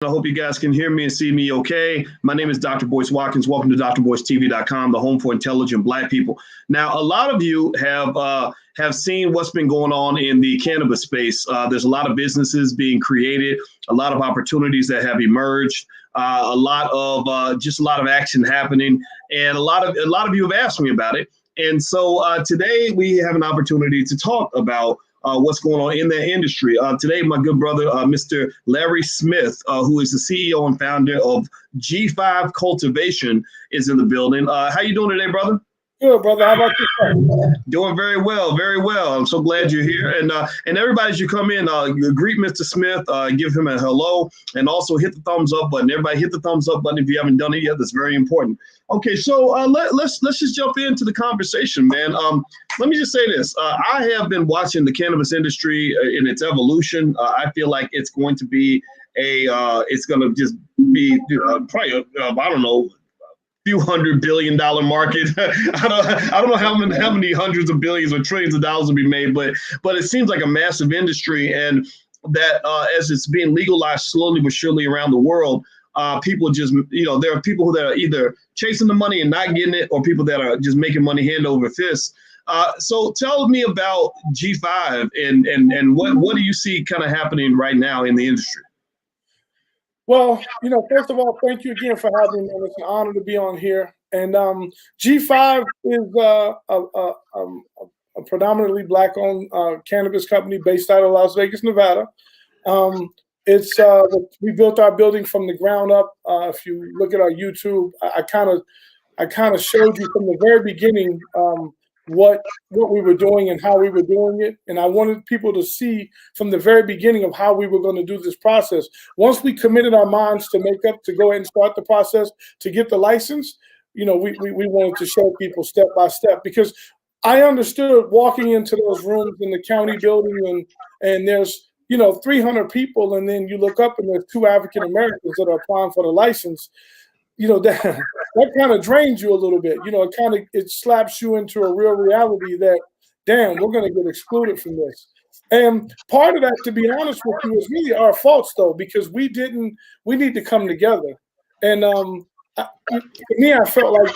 I hope you guys can hear me and see me okay. My name is Dr. Boyce Watkins. Welcome to drboycetv.com, the home for intelligent Black people. Now, a lot of you have seen what's been going on in the cannabis space. There's a lot of businesses being created, a lot of opportunities that have emerged, a lot of action happening, and a lot of you have asked me about it. And so today we have an opportunity to talk about what's going on in the industry. Today, my good brother, Mr. Larry Smith, who is the CEO and founder of G5 Cultivation, is in the building. How you doing today, brother? Good, brother. How about yourself? Doing very well, very well. I'm so glad you're here. And everybody, as you come in, greet Mr. Smith, give him a hello, and also hit the thumbs up button. Everybody hit the thumbs up button if you haven't done it yet. That's very important. Okay, so let's just jump into the conversation, man. Let me just say this. I have been watching the cannabis industry in its evolution. I feel like it's going to be probably I don't know, few $100 billion market. I don't know how many hundreds of billions or trillions of dollars will be made, but it seems like a massive industry, and that as it's being legalized slowly but surely around the world, people just, there are people that are either chasing the money and not getting it, or people that are just making money hand over fist. So tell me about G5 and what do you see kind of happening right now in the industry? Well, first of all, thank you again for having me. It's an honor to be on here. And G5 is a predominantly Black-owned cannabis company based out of Las Vegas, Nevada. We built our building from the ground up. If you look at our YouTube, I kind of showed you from the very beginning what we were doing and how we were doing it. And I wanted people to see from the very beginning of how we were going to do this process. Once we committed our minds to go ahead and start the process to get the license, we wanted to show people step by step, because I understood walking into those rooms in the county building and there's 300 people, and then you look up and there's 2 African Americans that are applying for the license. That kind of drains you a little bit. It slaps you into a real reality that, damn, we're going to get excluded from this. And part of that, to be honest with you, is really our faults, though, because we need to come together. And for me, I felt like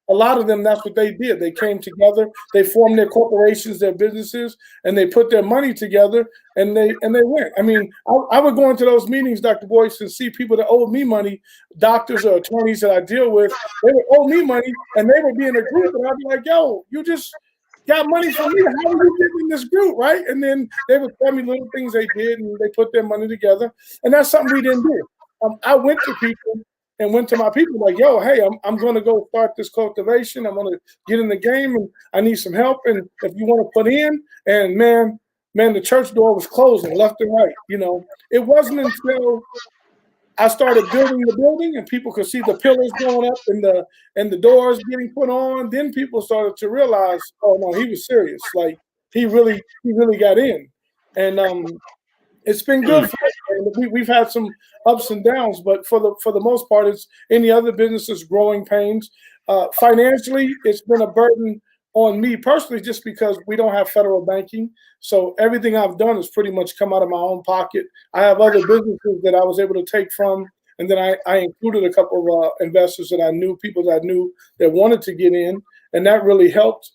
a lot of them, that's what they did. They came together, they formed their corporations, their businesses, and they put their money together, and they went. I mean, I would go into those meetings, Dr. Boyce, and see people that owed me money, doctors or attorneys that I deal with, they would owe me money, and they would be in a group, and I'd be like, yo, you just got money from me. How are you getting in this group, right? And then they would tell me little things they did, and they put their money together, and that's something we didn't do. I went to people and went to my people like, yo, hey, I'm going to go start this cultivation. I'm going to get in the game, and I need some help. And if you want to put in, and man, the church door was closing left and right. It wasn't until I started building the building and people could see the pillars going up and the doors getting put on, then people started to realize, oh no, he was serious. Like he really got in. And it's been good for us. We've had some ups and downs, but for the most part, it's any other business's growing pains. Financially, it's been a burden on me personally, just because we don't have federal banking. So everything I've done has pretty much come out of my own pocket. I have other businesses that I was able to take from, and then I included a couple of investors that I knew, people that I knew that wanted to get in, and that really helped.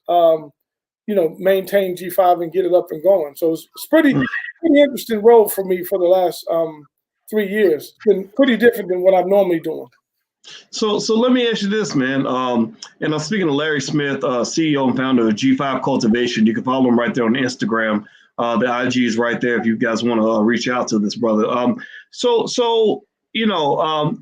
Maintain G5 and get it up and going. So it's pretty interesting road for me for the last 3 years. It's been pretty different than what I'm normally doing. So let me ask you this, man. And I'm speaking to Larry Smith, CEO and founder of G5 Cultivation. You can follow him right there on Instagram. The IG is right there if you guys want to reach out to this brother.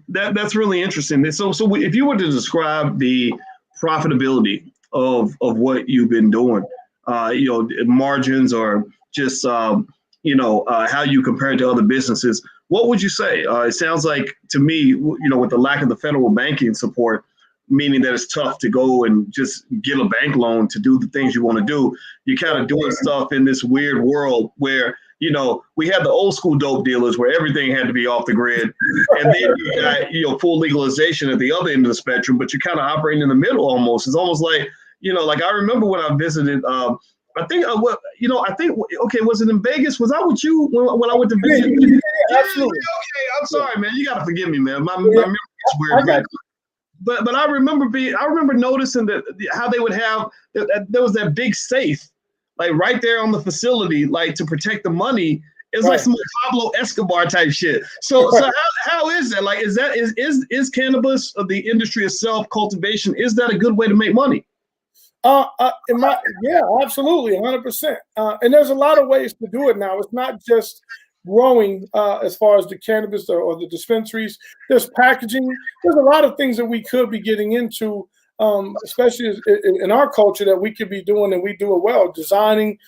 That's really interesting. So if you were to describe the profitability of what you've been doing, margins, or just how you compare it to other businesses, what would you say? It sounds like to me, with the lack of the federal banking support, meaning that it's tough to go and just get a bank loan to do the things you want to do. You're kind of doing stuff in this weird world where, we had the old school dope dealers where everything had to be off the grid. And then you got, full legalization at the other end of the spectrum, but you're kind of operating in the middle almost. It's almost like, like I remember when I visited I think I think okay, was it in Vegas? Was I with you when I went to Vegas? Yeah, absolutely. Okay, I'm sorry, man. You gotta forgive me, man. My memory is weird, man. But I remember noticing that how they would have there was that big safe like right there on the facility, like to protect the money. It's like some Pablo Escobar type shit. So how is that? Like, is cannabis the industry itself, cultivation? Is that a good way to make money? Yeah, absolutely, 100%. And there's a lot of ways to do it now. It's not just growing as far as the cannabis or the dispensaries. There's packaging. There's a lot of things that we could be getting into, especially in our culture, that we could be doing, and we do it well. Designing.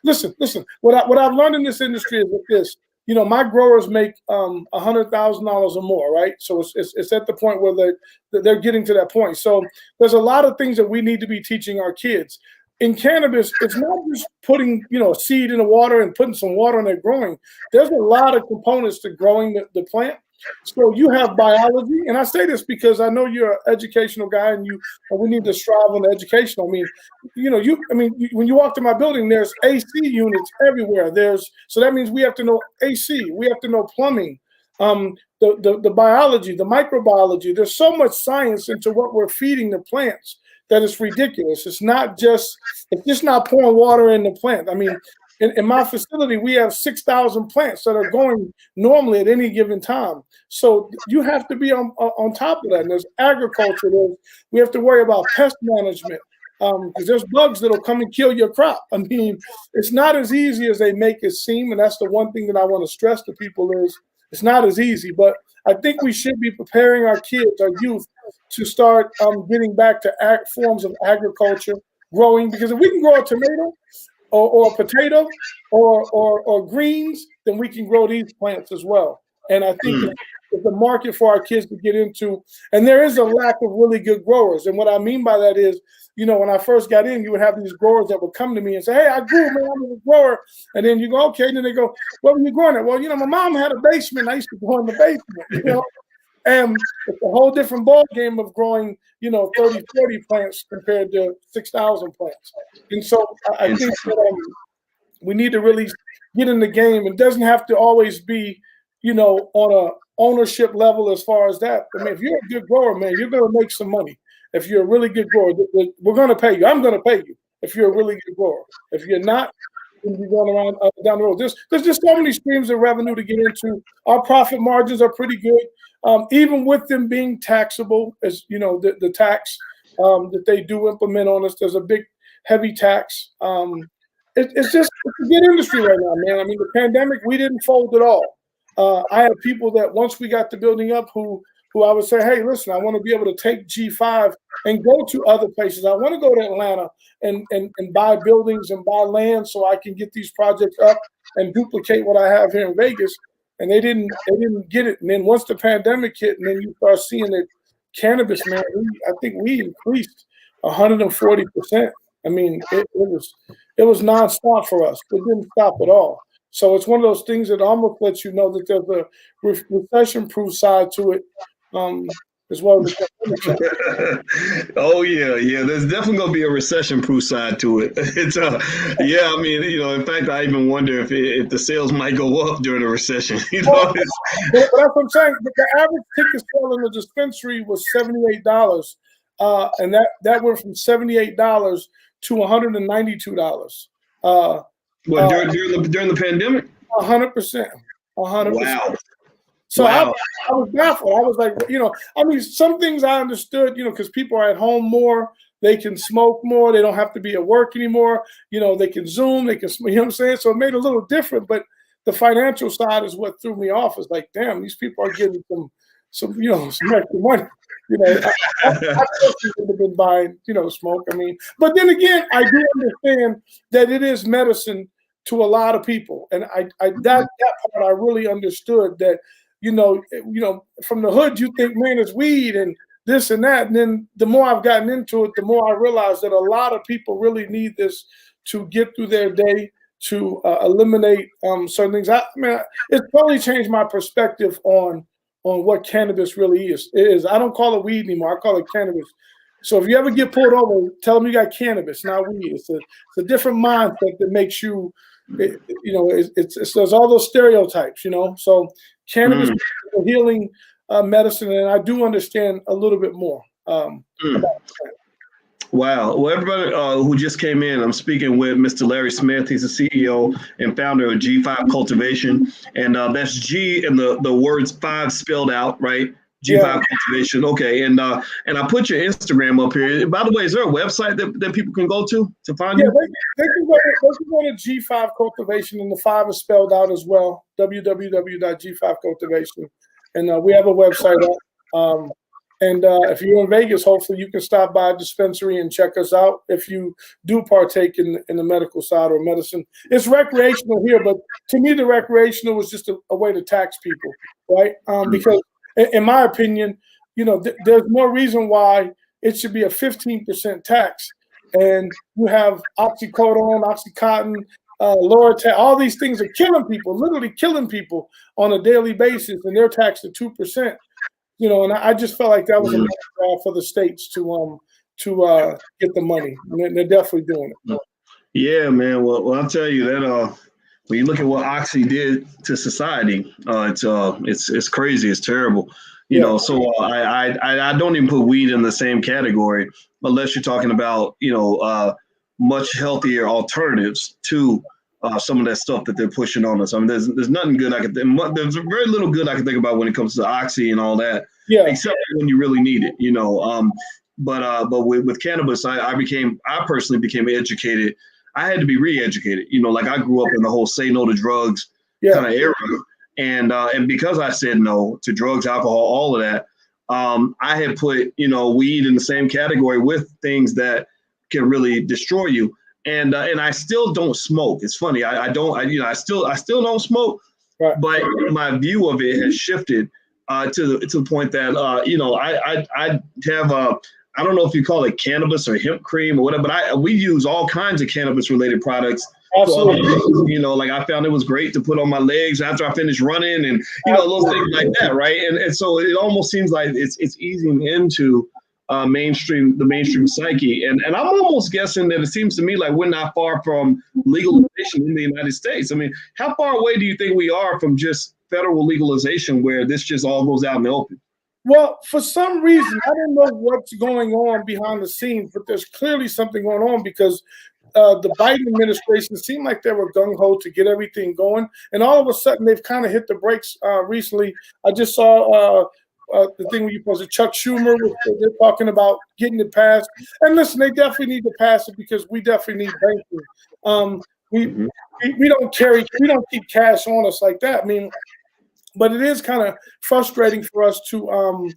Listen. What I've learned in this industry is this. My growers make $100,000 or more, right? So it's at the point where they're getting to that point. So there's a lot of things that we need to be teaching our kids. In cannabis, it's not just putting a seed in the water and putting some water on it growing. There's a lot of components to growing the plant. So you have biology, and I say this because I know you're an educational guy, and we need to strive on the education. I mean, when you walk to my building, there's AC units everywhere. So that means we have to know AC, we have to know plumbing, the biology, the microbiology. There's so much science into what we're feeding the plants that it's ridiculous. It's just not pouring water in the plant. I mean, in my facility, we have 6,000 plants that are going normally at any given time. So you have to be on top of that. And there's agriculture. We have to worry about pest management because there's bugs that'll come and kill your crop. I mean, it's not as easy as they make it seem. And that's the one thing that I want to stress to people is it's not as easy. But I think we should be preparing our kids, our youth, to start getting back to forms of agriculture, growing. Because if we can grow a tomato, or a potato or greens, then we can grow these plants as well. And I think it's a market for our kids to get into. And there is a lack of really good growers. And what I mean by that is, when I first got in, you would have these growers that would come to me and say, "Hey, I grew, man, I'm a grower." And then you go, "Okay." And then they go, "What were you growing at?" "Well, my mom had a basement. I used to go in the basement, And it's a whole different ball game of growing, 30, 40 plants compared to 6,000 plants. And so I think that we need to really get in the game. It doesn't have to always be, on a ownership level as far as that. I mean, if you're a good grower, man, you're going to make some money. If you're a really good grower, we're going to pay you. I'm going to pay you if you're a really good grower. If you're not, you're going to be going around down the road. There's just so many streams of revenue to get into. Our profit margins are pretty good. Even with them being taxable, as the tax that they do implement on us, there's a big, heavy tax. It's a good industry right now, man. I mean, the pandemic, we didn't fold at all. I had people that once we got the building up who I would say, "Hey, listen, I want to be able to take G5 and go to other places. I want to go to Atlanta and buy buildings and buy land so I can get these projects up and duplicate what I have here in Vegas." And they didn't get it. And then once the pandemic hit, and then you start seeing that cannabis, man, I think we increased 140%. I mean, it was nonstop for us. It didn't stop at all. So it's one of those things that almost lets you know that there's a recession-proof side to it, as well as Oh yeah. There's definitely gonna be a recession-proof side to it. It's yeah. I mean, in fact, I even wonder if the sales might go up during a recession. But that's what I'm saying. But the average ticket sale in the dispensary was $78, and that went from $78 to $192. During the pandemic? 100%. 100%. Wow. So wow. I was baffled. I was like, I mean, some things I understood, because people are at home more. They can smoke more. They don't have to be at work anymore. They can Zoom. They can, you know what I'm saying? So it made it a little different. But the financial side is what threw me off. It's like, damn, these people are getting some extra money. I personally would have been buying, smoke. I mean, but then again, I do understand that it is medicine to a lot of people, and that part I really understood. That from the hood, you think, man, it's weed and this and that, and then the more I've gotten into it, the more I realize that a lot of people really need this to get through their day, to eliminate certain things. It's totally changed my perspective on what cannabis really is. I don't call it weed anymore. I call it cannabis. So if you ever get pulled over, tell them you got cannabis, not weed. It's a different mindset that makes you, there's all those stereotypes, So cannabis is a healing medicine, and I do understand a little bit more about that. Wow. Well, everybody who just came in, I'm speaking with Mr. Larry Smith. He's the CEO and founder of G5 Cultivation. And that's G and the words 5 spelled out, right? G5 Cultivation. Okay. And I put your Instagram up here. By the way, is there a website that people can go to find you? They can go to G5 Cultivation, and the 5 is spelled out as well, www.g5cultivation. And we have a website up. And if you're in Vegas, hopefully you can stop by a dispensary and check us out if you do partake in the medical side or medicine. It's recreational here, but to me, the recreational was just a way to tax people, right? Because in my opinion, there's no reason why it should be a 15% tax. And you have oxycodone, Oxycontin, Loratab, all these things are killing people, literally killing people on a daily basis, and they're taxed at 2%. And I just felt like that was a matter for the states to get the money. And they're definitely doing it. Yeah, man. Well, I'll tell you that when you look at what Oxy did to society, it's crazy. It's terrible. So I don't even put weed in the same category unless you're talking about much healthier alternatives to some of that stuff that they're pushing on us. I mean, there's nothing good there's very little good I can think about when it comes to Oxy and all that, except when you really need it, But with cannabis, I personally became educated. I had to be re-educated, like I grew up in the whole say no to drugs kind of era, and because I said no to drugs, alcohol, all of that, I had put weed in the same category with things that can really destroy you. And I still don't smoke. It's funny. I still don't smoke, but my view of it has shifted to the point that I have I don't know if you call it cannabis or hemp cream or whatever, but we use all kinds of cannabis related products. Absolutely. Like I found it was great to put on my legs after I finished running, and those things like that, right? And so it almost seems like it's easing into the mainstream psyche, and I'm almost guessing that it seems to me like we're not far from legalization in the United States. I mean, how far away do you think we are from just federal legalization where this just all goes out in the open? Well, for some reason, I don't know what's going on behind the scenes, but there's clearly something going on because the Biden administration seemed like they were gung-ho to get everything going, and all of a sudden they've kind of hit the brakes recently. I just saw the thing where you posted Chuck Schumer, they're talking about getting it passed. And listen, they definitely need to pass it because we definitely need banking. We don't keep cash on us like that. I mean, but it is kind of frustrating for us to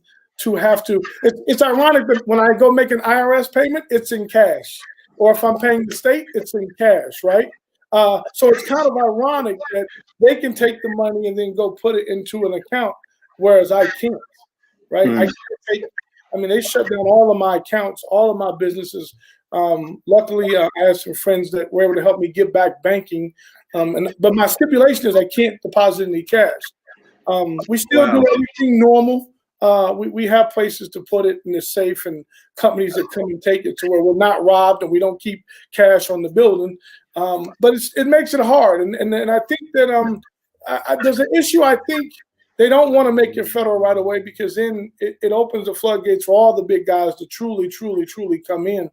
have to. It's ironic that when I go make an IRS payment, it's in cash, or if I'm paying the state, it's in cash, right? So it's kind of ironic that they can take the money and then go put it into an account, whereas I can't. Right? They shut down all of my accounts, all of my businesses. Luckily, I had some friends that were able to help me get back banking. But my stipulation is I can't deposit any cash. We still do everything normal. We have places to put it in the safe and companies that come and take it to where we're not robbed and we don't keep cash on the building. But it makes it hard. And I think that there's an issue. I think they don't want to make it federal right away because then it opens the floodgates for all the big guys to truly come in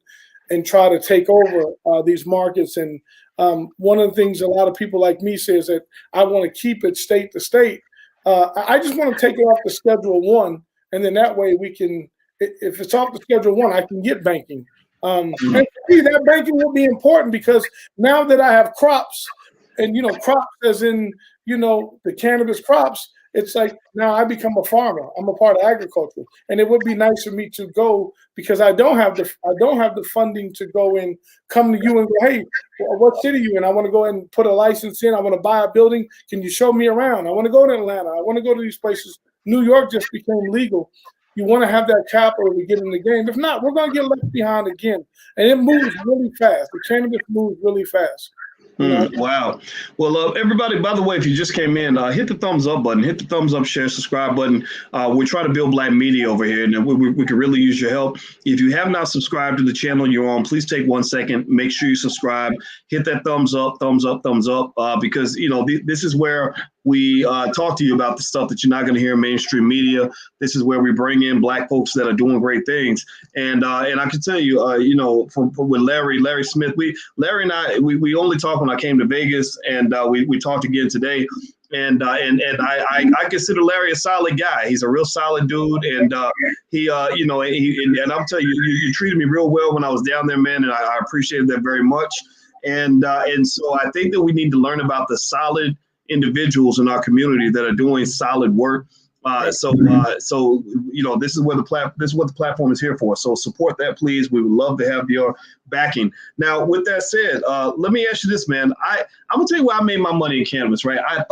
and try to take over these markets. And one of the things a lot of people like me say is that I want to keep it state to state. I just want to take it off the Schedule 1, and then that way we can, if it's off the Schedule 1, I can get banking. And for me, that banking will be important because now that I have crops, and crops as in the cannabis crops, it's like now I become a farmer. I'm a part of agriculture, and it would be nice for me to go because I don't have the funding to go and come to you and go, hey, what city are you in? I want to go and put a license in. I want to buy a building. Can you show me around? I want to go to Atlanta. I want to go to these places. New York just became legal. You want to have that capital to get in the game. If not, we're going to get left behind again, and it moves really fast. The cannabis moves really fast. Wow. Well, everybody, by the way, if you just came in, hit the thumbs up button, hit the thumbs up, share, subscribe button. We're trying to build Black media over here, and we could really use your help. If you have not subscribed to the channel you're on, please take 1 second, make sure you subscribe, hit that thumbs up, because, this is where we talk to you about the stuff that you're not going to hear in mainstream media. This is where we bring in Black folks that are doing great things. And I can tell you, with Larry Smith, Larry and I, we only talk when I came to Vegas, and we talked again today. And I consider Larry a solid guy. He's a real solid dude, and and I'm telling you, you treated me real well when I was down there, man, and I appreciated that very much. And so I think that we need to learn about the solid individuals in our community that are doing solid work. So this is what the platform is here for. So support that, please. We would love to have your backing. Now, with that said, let me ask you this, man. I'm gonna tell you where I made my money in cannabis, right? I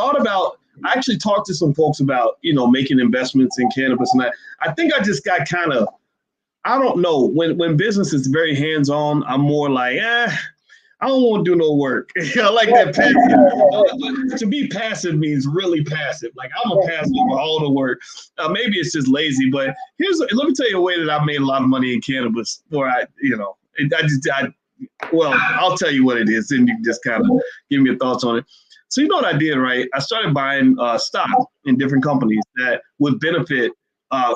actually talked to some folks about, making investments in cannabis, and I think I just got kind of, I don't know, when business is very hands-on, I'm more like, I don't want to do no work. I like that passive. To be passive means really passive. Like, I'm a passive for all the work. Maybe it's just lazy, but let me tell you a way that I made a lot of money in cannabis. I'll tell you what it is, and you can just kind of give me your thoughts on it. So you know what I did, right? I started buying stock in different companies that would benefit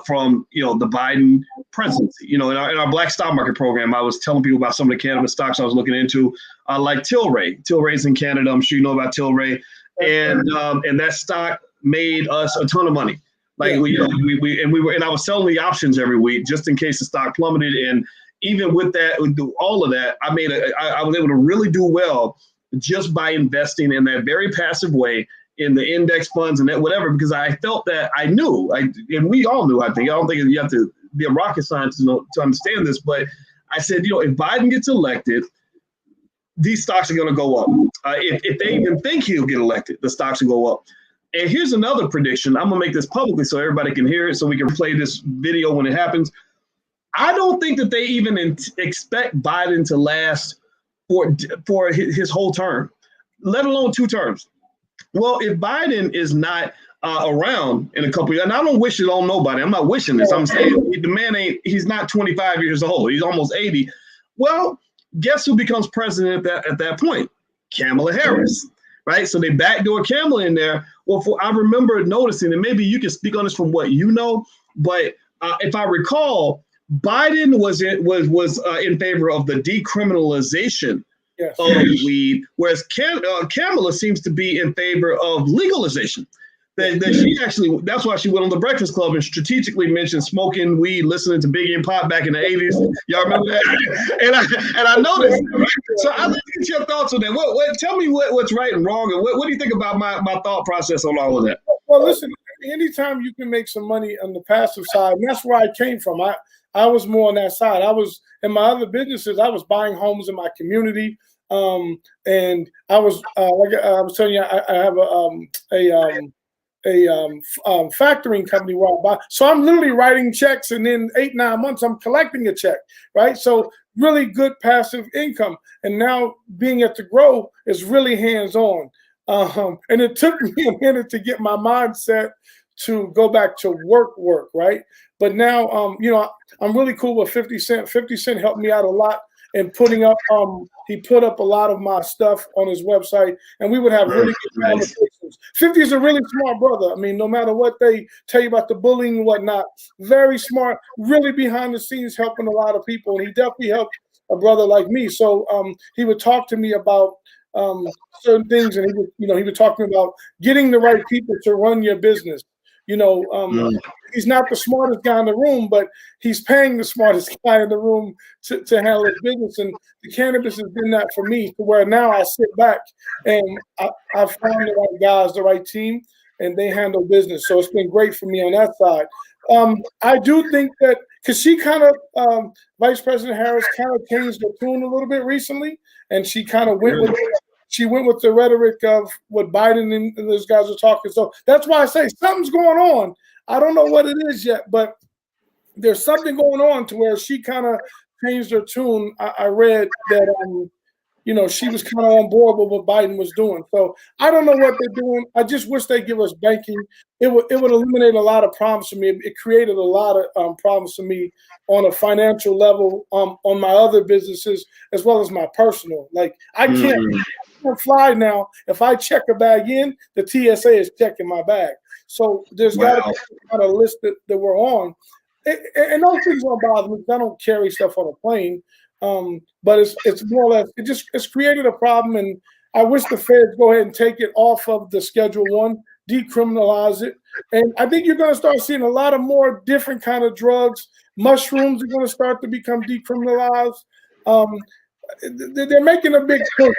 from the Biden presidency. In our Black Stock Market program, I was telling people about some of the cannabis stocks I was looking into, like Tilray. Tilray's in Canada. I'm sure you know about Tilray, and that stock made us a ton of money. Like I was selling the options every week just in case the stock plummeted. And even with that, all of that, I was able to really do well just by investing in that very passive way in the index funds and that whatever, because I felt that I knew, and we all knew, I think. I don't think you have to be a rocket scientist to understand this, but I said, if Biden gets elected, these stocks are going to go up. If they even think he'll get elected, the stocks will go up. And here's another prediction. I'm going to make this publicly so everybody can hear it, so we can play this video when it happens. I don't think that they even expect Biden to last for his whole term, let alone 2 terms. Well, if Biden is not around in a couple of years, and I don't wish it on nobody. I'm not wishing this. I'm saying the man he's not 25 years old. He's almost 80. Well, guess who becomes president at that point? Kamala Harris, right? So they backdoor Kamala in there. Well, I remember noticing, and maybe you can speak on this from what you know, but if I recall, Biden was in favor of the decriminalization of weed, whereas Kamala seems to be in favor of legalization. That she actually, that's why she went on the Breakfast Club and strategically mentioned smoking weed, listening to Biggie and Pop back in the 80s. Y'all remember that? And I noticed. So I'd like to get your thoughts on that. Tell me what's right and wrong, and what do you think about my thought process on all of that? Well, listen, anytime you can make some money on the passive side, and that's where I came from. I was more on that side. I was in my other businesses. I was buying homes in my community, and I was like I was telling you, I have a factoring company where I buy. So I'm literally writing checks, and in 8-9 months I'm collecting a check, right? So really good passive income. And now being at the Grow is really hands-on. And it took me a minute to get my mindset to go back to work, right? But now, I'm really cool with 50 Cent. 50 Cent helped me out a lot in putting up, he put up a lot of my stuff on his website, and we would have really good conversations. 50 is a really smart brother. I mean, no matter what they tell you about the bullying and whatnot, very smart, really behind the scenes helping a lot of people. And he definitely helped a brother like me. So he would talk to me about certain things, and he would talk to me about getting the right people to run your business. He's not the smartest guy in the room, but he's paying the smartest guy in the room to handle his business. And the cannabis has been that for me, to where now I sit back and I found the right guys, the right team, and they handle business. So it's been great for me on that side. I do think that because she kind of, Vice President Harris kind of changed the tune a little bit recently, and she kind of went with the rhetoric of what Biden and those guys are talking. So that's why I say something's going on. I don't know what it is yet, but there's something going on to where she kind of changed her tune. I read that she was kind of on board with what Biden was doing. So I don't know what they're doing. I just wish they give us banking. It would eliminate a lot of problems for me. It created a lot of problems for me on a financial level, on my other businesses as well as my personal. Like I can't fly now. If I check a bag in, the TSA is checking my bag. So there's got to be kind of list that we're on. And those things don't bother me because I don't carry stuff on a plane. But it's more or less it's created a problem, and I wish the feds go ahead and take it off of the Schedule 1, decriminalize it, and I think you're going to start seeing a lot of more different kind of drugs. Mushrooms are going to start to become decriminalized. They're making a big push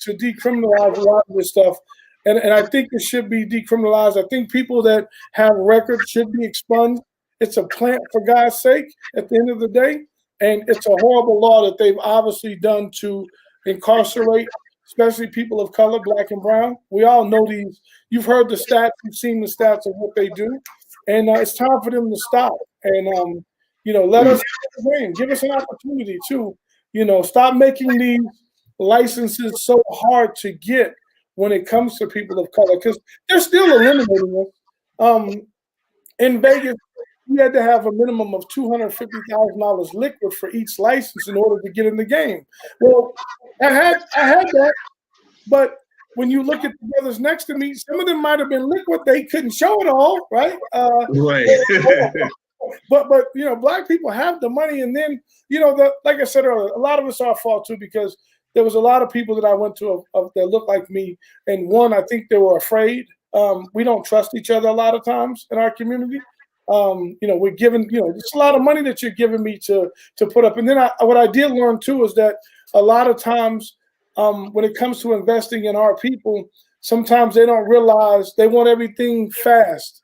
to decriminalize a lot of this stuff, and I think it should be decriminalized. I think people that have records should be expunged. It's a plant, for God's sake, at the end of the day. And it's a horrible law that they've obviously done to incarcerate, especially people of color, black and brown. We all know these. You've heard the stats. You've seen the stats of what they do. And it's time for them to stop. And, let us give us an opportunity to, stop making these licenses so hard to get when it comes to people of color, because they're still eliminating us. In Vegas, you had to have a minimum of $250,000 liquid for each license in order to get in the game. Well, I had that, but when you look at the brothers next to me, some of them might have been liquid. They couldn't show it all, right? Right. but black people have the money, and then like I said earlier, a lot of it's our fault too, because there was a lot of people that I went to that looked like me, and one, I think they were afraid. We don't trust each other a lot of times in our community. We're giving, it's a lot of money that you're giving me to put up. And then what I did learn too is that a lot of times when it comes to investing in our people, sometimes they don't realize they want everything fast,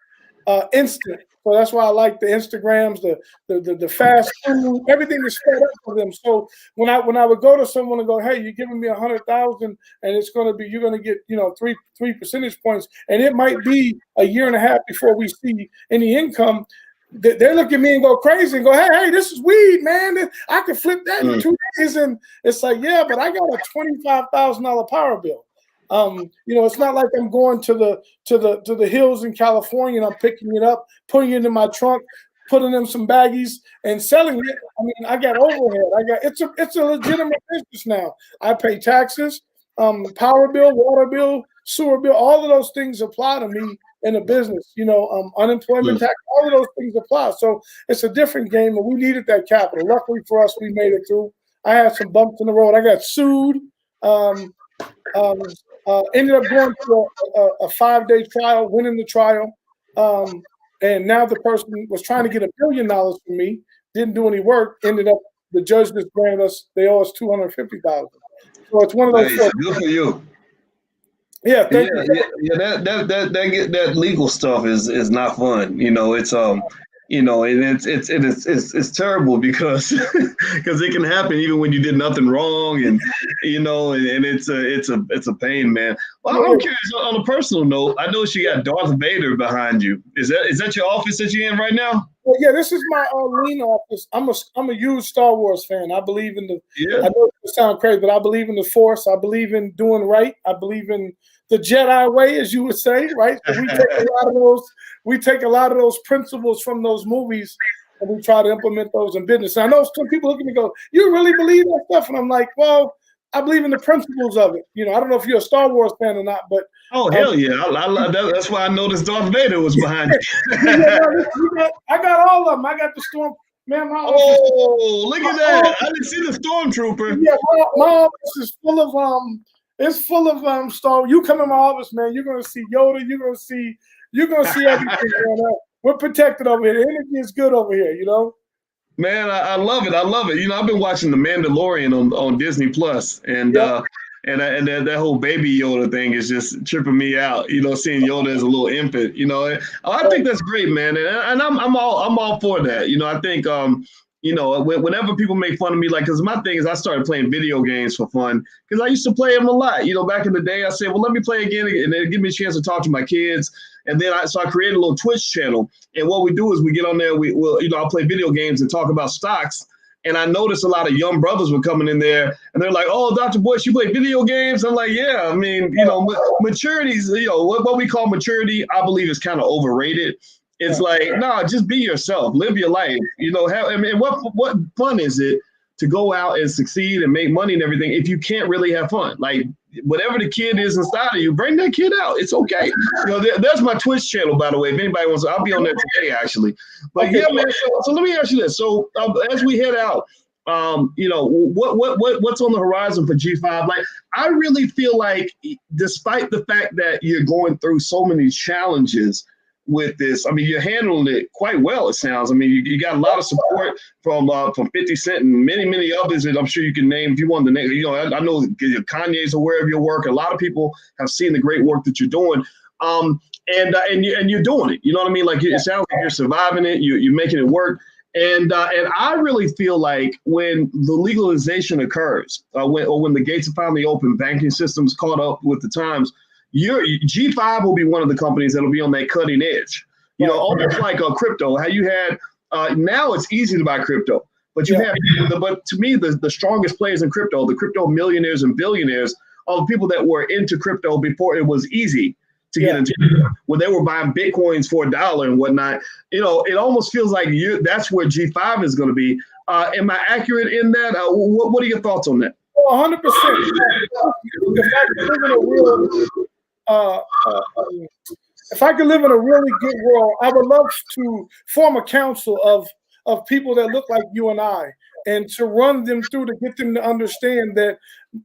instant. So that's why I like the Instagrams, the fast food, everything is sped up for them. So when I would go to someone and go, hey, you're giving me 100,000 and it's going to be, you're going to get, 3 percentage points. And it might be a year and a half before we see any income. They look at me and go crazy and go, hey, this is weed, man. I could flip that in 2 days. And it's like, yeah, but I got a $25,000 power bill. It's not like I'm going to the hills in California and I'm picking it up, putting it in my trunk, putting in some baggies and selling it. I mean, I got overhead. It's a legitimate business now. I pay taxes, power bill, water bill, sewer bill. All of those things apply to me in a business. Unemployment tax. All of those things apply. So it's a different game, and we needed that capital. Luckily for us, we made it through. I had some bumps in the road. I got sued. Ended up going through a 5-day trial, winning the trial, and now the person was trying to get $1 billion from me, didn't do any work. Ended up the judge just granted us, they owe us $250,000. So it's one of those. Nice. Good for you. Yeah, thank you. Yeah. That legal stuff is not fun. It's and it's terrible because it can happen even when you did nothing wrong, and it's a pain, man. Well, I'm curious on a personal note. I noticed you got Darth Vader behind you. Is that your office that you're in right now? Well, yeah, this is my lean office. I'm a huge Star Wars fan. I believe in I know it sounds crazy, but I believe in the Force. I believe in doing right. I believe in the Jedi way, as you would say, right? So we take a lot of those principles from those movies, and we try to implement those in business. And I know some people look at me and go, "You really believe that stuff?" And I'm like, "Well, I believe in the principles of it." I don't know if you're a Star Wars fan or not, but hell yeah, I that's why I noticed Darth Vader was behind you. I got all of them. I got the Storm. Man, look at that! I didn't see the Stormtrooper. Yeah, my office is full of It's full of Star. You come in my office, man. You're gonna see Yoda. You're gonna see everything going on. We're protected over here. The energy is good over here. Man, I love it. I love it. I've been watching The Mandalorian on Disney Plus, and that whole baby Yoda thing is just tripping me out. Seeing Yoda as a little infant. I think that's great, man, and I'm all for that. I think whenever people make fun of me, because my thing is I started playing video games for fun because I used to play them a lot. Back in the day, I said, well, let me play again, and then give me a chance to talk to my kids. And then I created a little Twitch channel, and what we do is we get on there. I'll play video games and talk about stocks. And I noticed a lot of young brothers were coming in there, and they're like, "Oh, Dr. Boyce, you play video games?" I'm like, "Yeah." I mean, maturity's, what we call maturity, I believe is kind of overrated. It's like, no, just be yourself, live your life. What fun is it to go out and succeed and make money and everything if you can't really have fun? Like, whatever the kid is inside of you, bring that kid out. It's okay. That's my Twitch channel, by the way. If anybody wants, I'll be on there today, actually. But yeah, man. So let me ask you this. So as we head out, what's on the horizon for G5? Like, I really feel like, despite the fact that you're going through so many challenges with this, I mean, you're handling it quite well, it sounds. I mean, you got a lot of support from 50 Cent and many others that I'm sure you can name if you want to name. I know Kanye's aware of your work. A lot of people have seen the great work that you're doing. And you're doing it. You know what I mean? Like, it sounds like you're surviving it. You're making it work. And I really feel like when the legalization occurs, when the gates are finally open, banking systems caught up with the times, G5 will be one of the companies that will be on that cutting edge. Almost like crypto. How you had now it's easy to buy crypto, but but to me the strongest players in crypto, the crypto millionaires and billionaires, are the people that were into crypto before it was easy to get into, when they were buying Bitcoins for $1 and whatnot. It almost feels like that's where G5 is going to be. Am I accurate in that? What are your thoughts on that? 100%. If I could live in a really good world, I would love to form a council of people that look like you and I, and to run them through to get them to understand that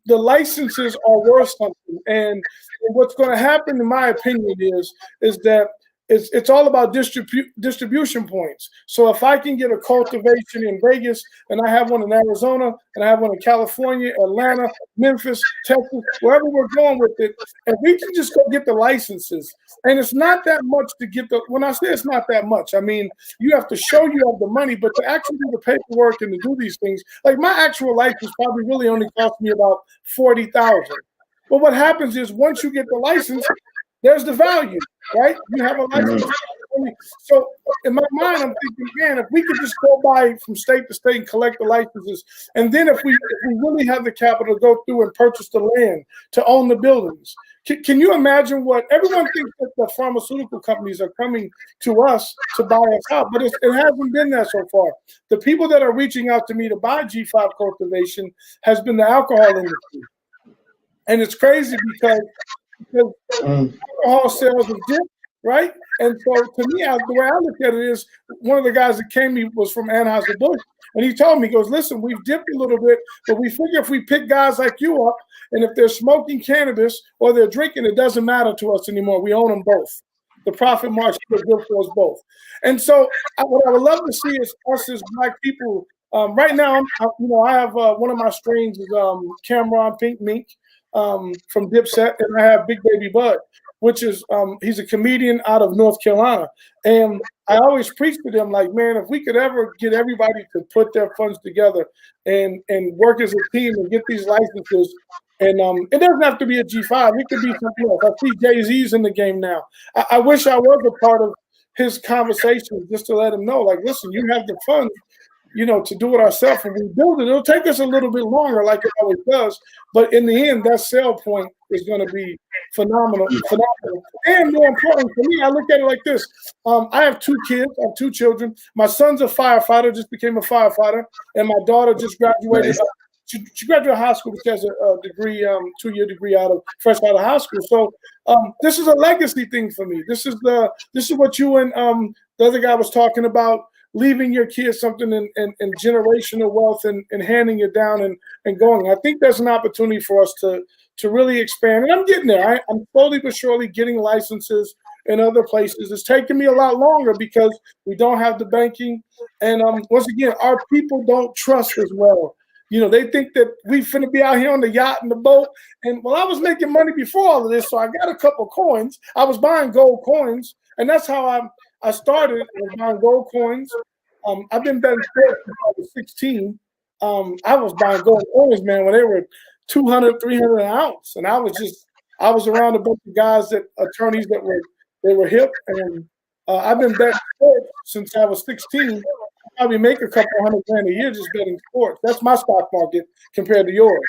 the licenses are worth something. And what's going to happen, in my opinion, is that it's all about distribution points. So if I can get a cultivation in Vegas, and I have one in Arizona, and I have one in California, Atlanta, Memphis, Texas, wherever we're going with it, and we can just go get the licenses. And it's not that much to get when I say it's not that much, I mean, you have to show you have the money, but to actually do the paperwork and to do these things, like my actual license probably really only cost me about $40,000. But what happens is, once you get the license, there's the value, right? You have a license. So in my mind, I'm thinking, man, if we could just go by from state to state and collect the licenses, and then if we really have the capital to go through and purchase the land to own the buildings, can you imagine what everyone thinks that the pharmaceutical companies are coming to us to buy us out, but it hasn't been that so far. The people that are reaching out to me to buy G5 Cultivation has been the alcohol industry. And it's crazy because alcohol sales have dipped, right? And so to me, the way I look at it is, one of the guys that came to me was from Anheuser-Busch, and he told me, he goes, listen, we've dipped a little bit, but we figure if we pick guys like you up, and if they're smoking cannabis or they're drinking, it doesn't matter to us anymore. We own them both. The profit margin is good for us both. And so what I would love to see is us as Black people. Right now, I have one of my strains is Cameron Pink Mink from Dipset, and I have Big Baby Bud, which is he's a comedian out of North Carolina. And I always preach to them, like, man, if we could ever get everybody to put their funds together and work as a team and get these licenses. And it doesn't have to be a G5. It could be something else. I see Jay-Z's in the game now. I wish I was a part of his conversation, just to let him know, like, listen, you have the funds, to do it ourselves and rebuild it. It'll take us a little bit longer, like it always does. But in the end, that sell point is going to be phenomenal. And more important for me, I look at it like this. I have 2 kids. I have 2 children. My son's a firefighter, just became a firefighter. And my daughter just graduated. She graduated high school. She has a degree, 2-year degree fresh out of high school. So this is a legacy thing for me. This is what you and the other guy was talking about, leaving your kids something in generational wealth and handing it down and going. I think there's an opportunity for us to really expand. And I'm getting there. I'm slowly but surely getting licenses in other places. It's taking me a lot longer because we don't have the banking. And once again, our people don't trust as well. They think that we finna be out here on the yacht and the boat. And I was making money before all of this, so I got a couple coins. I was buying gold coins, and that's how I started. I was buying gold coins. I've been betting sports since I was 16. I was buying gold coins, man, when they were 200, 300 an ounce, and I was around a bunch of guys attorneys that were hip, and I've been betting sports since I was 16. probably make a couple $100,000 a year just betting sports. That's my stock market compared to yours.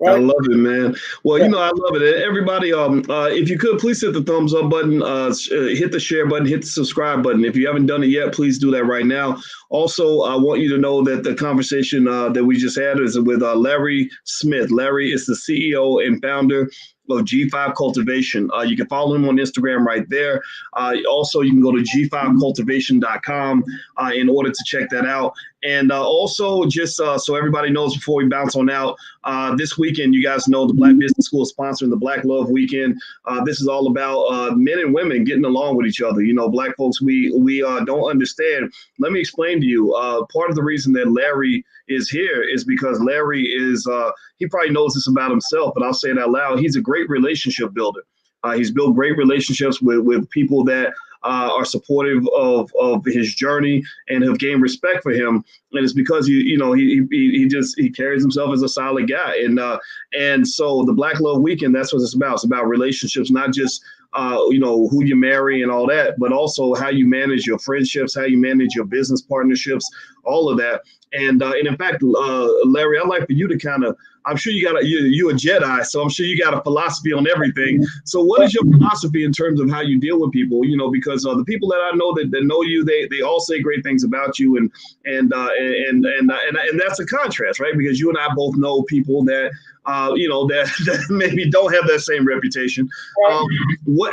I Right? love it, man. Well, Yeah. I love it. Everybody, if you could, please hit the thumbs up button, hit the share button, hit the subscribe button. If you haven't done it yet, please do that right now. Also, I want you to know that the conversation that we just had is with Larry Smith. Larry is the CEO and founder of G5 Cultivation. You can follow him on Instagram right there. Also, you can go to g5cultivation.com in order to check that out. And also, just so everybody knows before we bounce on out, this weekend, you guys know the Black Business School is sponsoring the Black Love Weekend. This is all about men and women getting along with each other. Black folks, we don't understand. Let me explain to you. Part of the reason that Larry is here is because Larry is, he probably knows this about himself, but I'll say it out loud. He's a great relationship builder. He's built great relationships with people that are supportive of his journey and have gained respect for him. And it's because he carries himself as a solid guy. And so the Black Love Weekend, that's what it's about. It's about relationships, not just who you marry and all that, but also how you manage your friendships, how you manage your business partnerships, all of that. And in fact, Larry, I'd like for you to kind of, I'm sure you're a Jedi, so I'm sure you got a philosophy on everything. So what is your philosophy in terms of how you deal with people? Because the people that I know that know you, they all say great things about you, and that's a contrast, right? Because you and I both know people that that maybe don't have that same reputation.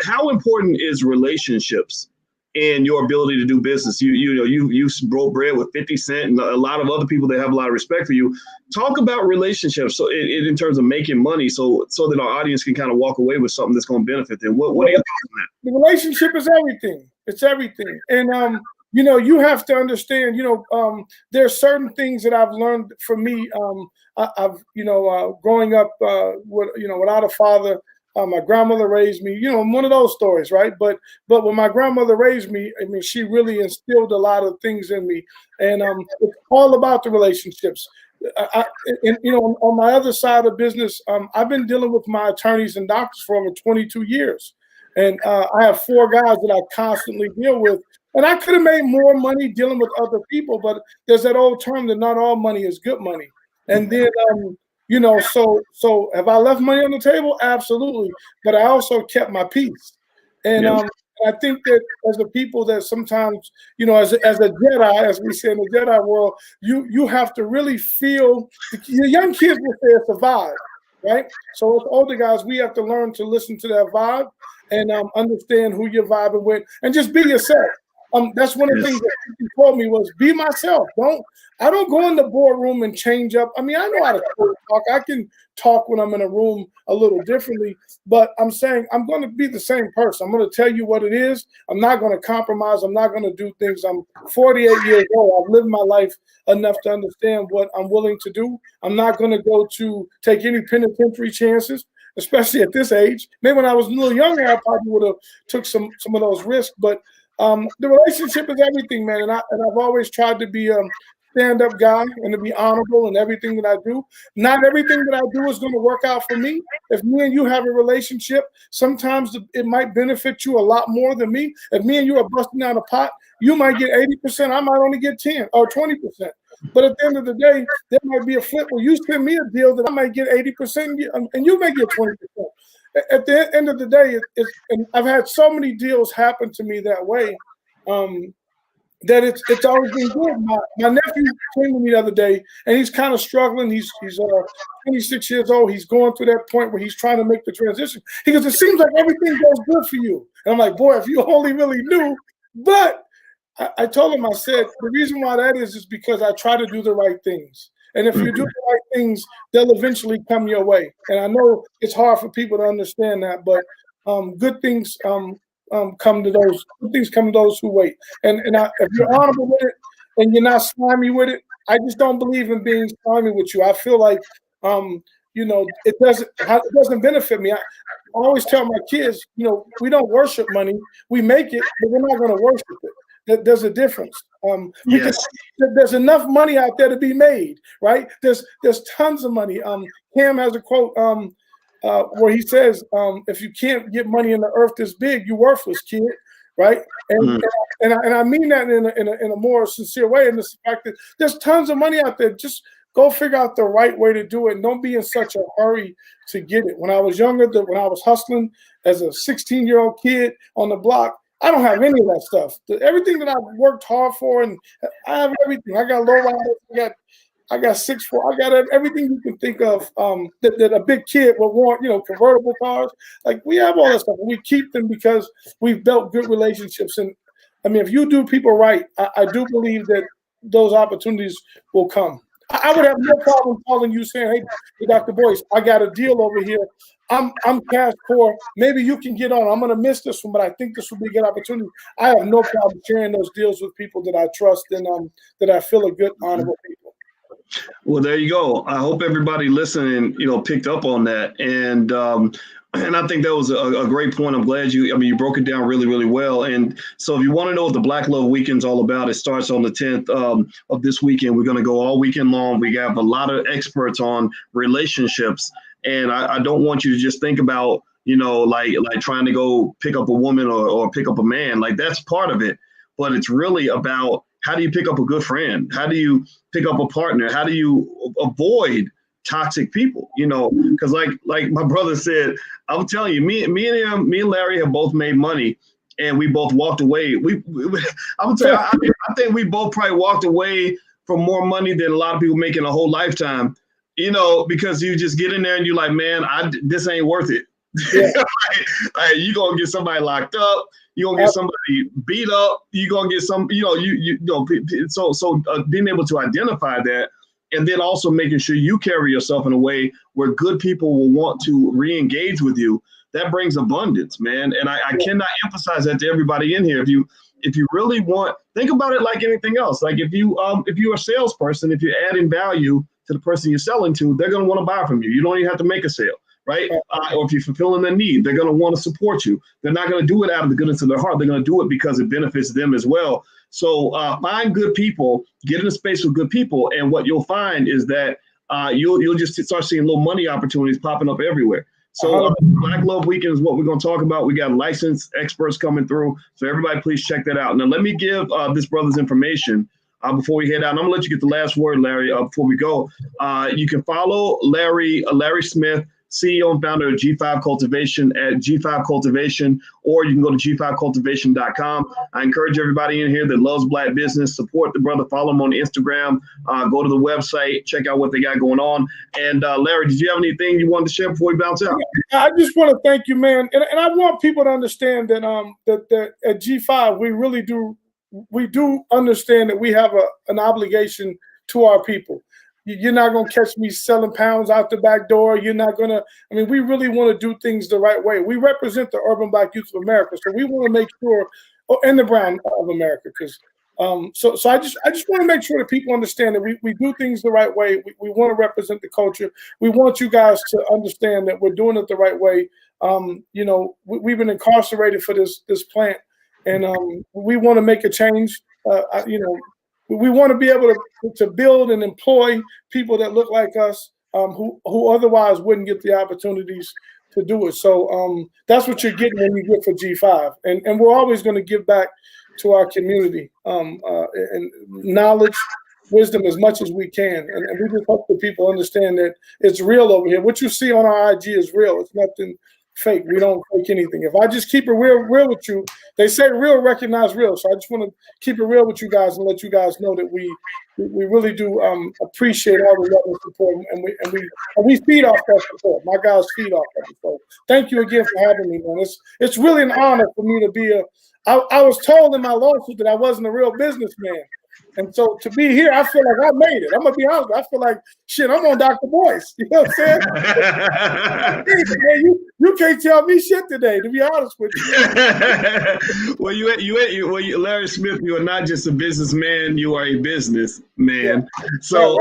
How important is relationships in your ability to do business? You broke bread with 50 Cent and a lot of other people that have a lot of respect for you. Talk about relationships, so in terms of making money, so that our audience can kind of walk away with something that's going to benefit them. What are your thoughts on that? The relationship is everything. It's everything. And you have to understand, there are certain things that I've learned from me. I've growing up without a father. My grandmother raised me, one of those stories, right? But when my grandmother raised me, I mean, she really instilled a lot of things in me, and it's all about the relationships. On my other side of business, I've been dealing with my attorneys and doctors for over 22 years, and I have 4 guys that I constantly deal with. And I could have made more money dealing with other people, but there's that old term that not all money is good money. And then so have I left money on the table? Absolutely. But I also kept my peace. And I think that as a people that sometimes, as a Jedi, as we say in the Jedi world, you have to really feel, the young kids will say it's a vibe, right? So as older guys, we have to learn to listen to that vibe and understand who you're vibing with and just be yourself. That's one of the things that he told me was be myself. I don't go in the boardroom and change up. I mean, I know how to talk. I can talk when I'm in a room a little differently, but I'm saying I'm going to be the same person. I'm going to tell you what it is. I'm not going to compromise. I'm not going to do things. I'm 48 years old. I've lived my life enough to understand what I'm willing to do. I'm not going to go to take any penitentiary chances, especially at this age. Maybe when I was a little younger, I probably would have took some of those risks, but the relationship is everything, man. And I've always tried to be a stand-up guy and to be honorable in everything that I do. Not everything that I do is going to work out for me. If me and you have a relationship, sometimes it might benefit you a lot more than me. If me and you are busting out a pot, you might get 80%. I might only get 10 or 20%. But at the end of the day, there might be a flip where you send me a deal that I might get 80% and you may get 20%. At the end of the day, and I've had so many deals happen to me that way that it's always been good. My nephew came to me the other day, and he's kind of struggling. He's 26 years old. He's going through that point where he's trying to make the transition. He goes, "It seems like everything goes good for you." And I'm like, "Boy, if you only really knew." But I told him, I said, the reason why that is because I try to do the right things. And if you do the right things, they'll eventually come your way. And I know it's hard for people to understand that, but good things come to those. Good things come to those who wait. And if you're honorable with it and you're not slimy with it, I just don't believe in being slimy with you. I feel like it doesn't benefit me. I always tell my kids, we don't worship money. We make it, but we're not going to worship it. There's a difference. There's enough money out there to be made, right? There's tons of money. Cam has a quote where he says, "If you can't get money in the earth this big, you're worthless, kid." right? And I mean that in a more sincere way. And the fact that there's tons of money out there. Just go figure out the right way to do it. And don't be in such a hurry to get it. When I was younger, when I was hustling as a 16-year-old kid on the block, I don't have any of that stuff. Everything that I've worked hard for, and I have everything. I got low riders, I got 6'4". I got everything you can think of that a big kid would want, convertible cars. Like, we have all that stuff. And we keep them because we've built good relationships. And I mean, if you do people right, I do believe that those opportunities will come. I would have no problem calling you saying, hey, Dr. Boyce, I got a deal over here. I'm cash poor. Maybe you can get on. I'm going to miss this one, but I think this will be a good opportunity. I have no problem sharing those deals with people that I trust and that I feel are good, honorable people. Well, there you go. I hope everybody listening, picked up on that. And I think that was a great point. I'm glad you broke it down really, really well. And so if you want to know what the Black Love Weekend's all about, it starts on the 10th of this weekend. We're going to go all weekend long. We have a lot of experts on relationships. And I don't want you to just think about, like trying to go pick up a woman or pick up a man. Like, that's part of it. But it's really about, how do you pick up a good friend? How do you pick up a partner? How do you avoid toxic people? Because like my brother said, I'm telling you, me and Larry have both made money, and we both walked away. I think we both probably walked away from more money than a lot of people make in a whole lifetime. Because you just get in there and you're like, man, this ain't worth it. Yeah. like, you're gonna get somebody locked up. You're gonna get somebody beat up. You're gonna get some, so being able to identify that, and then also making sure you carry yourself in a way where good people will want to re-engage with you. That brings abundance, man. And I cannot emphasize that to everybody in here. If you really want, think about it like anything else. Like, if you're a salesperson, if you're adding value to the person you're selling to, they're gonna want to buy from you. You don't even have to make a sale. Right? Or if you're fulfilling their need, they're going to want to support you. They're not going to do it out of the goodness of their heart. They're going to do it because it benefits them as well. So find good people, get in a space with good people. And what you'll find is that you'll just start seeing little money opportunities popping up everywhere. So Black Love Weekend is what we're going to talk about. We got licensed experts coming through. So everybody, please check that out. Now, let me give this brother's information before we head out. And I'm going to let you get the last word, Larry, before we go. You can follow Larry Smith, CEO and founder of G5 Cultivation, at G5 Cultivation, or you can go to g5cultivation.com. I encourage everybody in here that loves Black business, support the brother, follow him on Instagram, go to the website, check out what they got going on. And Larry, did you have anything you wanted to share before we bounce out? I just want to thank you, man. And I want people to understand that that at G5, we do understand that we have an obligation to our people. You're not going to catch me selling pounds out the back door. You're not going to, we really want to do things the right way. We represent the urban Black youth of America. So we want to make sure, and the brown of America, because so I just want to make sure that people understand that we do things the right way. We want to represent the culture. We want you guys to understand that we're doing it the right way. We've been incarcerated for this plant, and we want to make a change. We want to be able to build and employ people that look like us, who otherwise wouldn't get the opportunities to do it. So that's what you're getting when you get for G5. And we're always going to give back to our community and knowledge, wisdom as much as we can. And we just hope that people understand that it's real over here. What you see on our IG is real. It's nothing fake. We don't fake anything. If I just keep it real with you, they say real recognize real. So I just want to keep it real with you guys and let you guys know that we really do appreciate all the love and support, and we feed off that support. My guys feed off that support. Thank you again for having me, man. It's really an honor for me to be I was told in my lawsuit that I wasn't a real businessman. And so to be here, I feel like I made it. I'm going to be honest. I feel like, shit, I'm on Dr. Boyce. You know what I'm saying? Man, you can't tell me shit today, to be honest with you. Well, Larry Smith, you are not just a businessman. You are a businessman. Yeah. So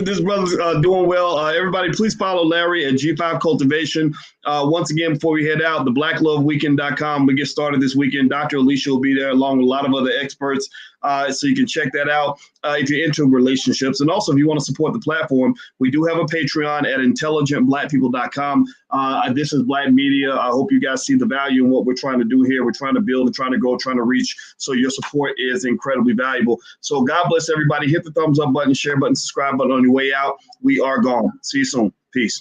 this brother's doing well. Everybody, please follow Larry at G5 Cultivation. Once again, before we head out, the blackloveweekend.com. We get started this weekend. Dr. Alicia will be there along with a lot of other experts. So you can check that out if you're into relationships. And also, if you want to support the platform, we do have a Patreon at intelligentblackpeople.com. This is Black Media. I hope you guys see the value in what we're trying to do here. We're trying to build and trying to go, trying to reach. So your support is incredibly valuable. So God bless everybody. Hit the thumbs up button, share button, subscribe button on your way out. We are gone. See you soon. Peace.